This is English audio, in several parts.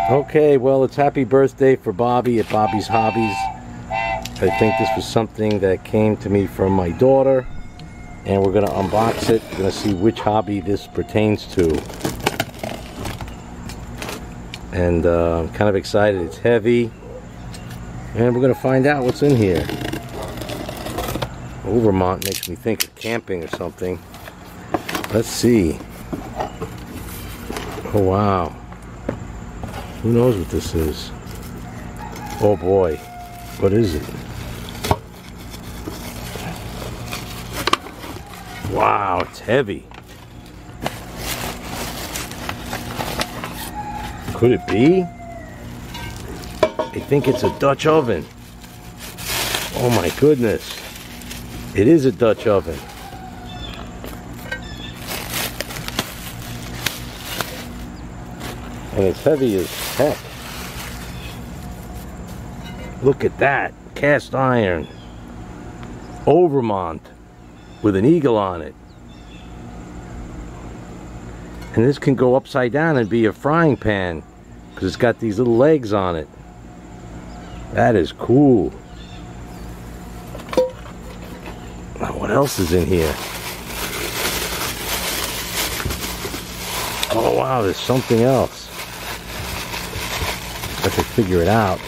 Okay, well, it's happy birthday for Bobby at Bobby's Hobbies. I think this was something that came to me from my daughter, and we're going to unbox it. We're going to see which hobby this pertains to. And I'm kind of excited. It's heavy, and we're going to find out what's in here. Overmont makes me think of camping or something. Let's see. Oh, wow. Who knows what this is? Oh boy, what is it? Wow, it's heavy. Could it be? I think it's a Dutch oven. Oh my goodness. It is a Dutch oven. And it's heavy as heck. Look at that. Cast iron. Overmont. With an eagle on it. And this can go upside down and be a frying pan. Because it's got these little legs on it. That is cool. Now what else is in here? Oh wow, there's something else. I could figure it out.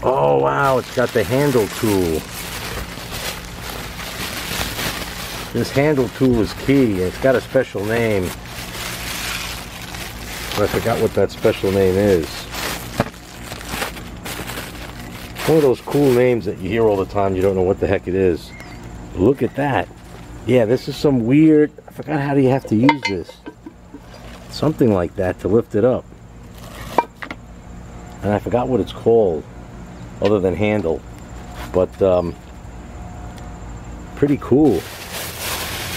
Oh wow, it's got the handle tool. This handle tool is key. It's got a special name. But I forgot what that special name is. One of those cool names that you hear all the time, you don't know what the heck it is. Look at that. Yeah, this is some weird, I forgot how do you have to use this. Something like that to lift it up. And I forgot what it's called, other than handle. But, pretty cool.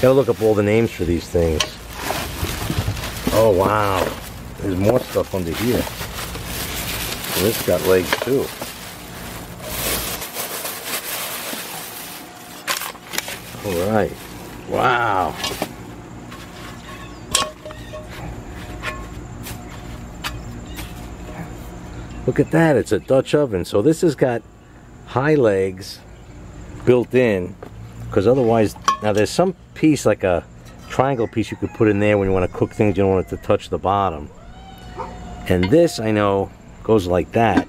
Gotta look up all the names for these things. Oh, wow. There's more stuff under here. And this got legs, too. Alright. Wow. Look at that, it's a Dutch oven. So this has got high legs built in, because otherwise, now there's some piece, like a triangle piece you could put in there when you want to cook things, you don't want it to touch the bottom. And this, I know, goes like that.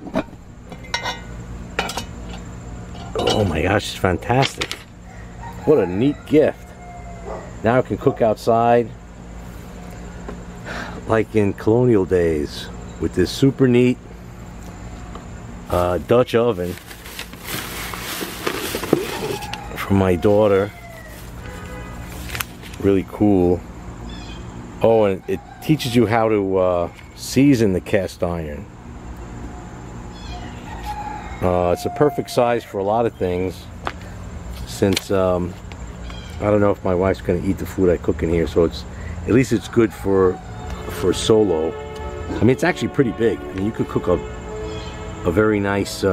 Oh my gosh, it's fantastic. What a neat gift. Now I can cook outside like in colonial days with this super neat Dutch oven from my daughter. Really cool. Oh, and it teaches you how to season the cast iron. It's a perfect size for a lot of things, since I don't know if my wife's going to eat the food I cook in here, so it's at least it's good for solo. I mean, it's actually pretty big. I mean, you could cook a very nice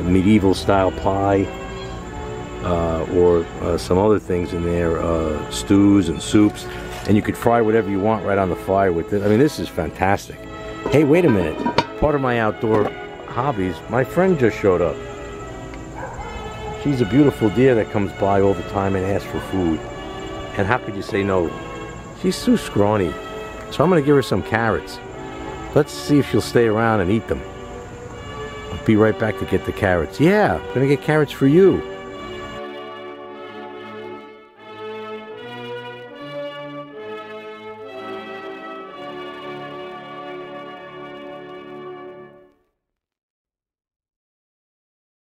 medieval style pie, or some other things in there, stews and soups, and you could fry whatever you want right on the fire with it. I mean, this is fantastic. Hey, wait a minute. Part of my outdoor hobbies, my friend just showed up. She's a beautiful deer that comes by all the time and asks for food. And how could you say no? She's too scrawny. So I'm going to give her some carrots. Let's see if she'll stay around and eat them. I'll be right back to get the carrots. Yeah, I'm going to get carrots for you.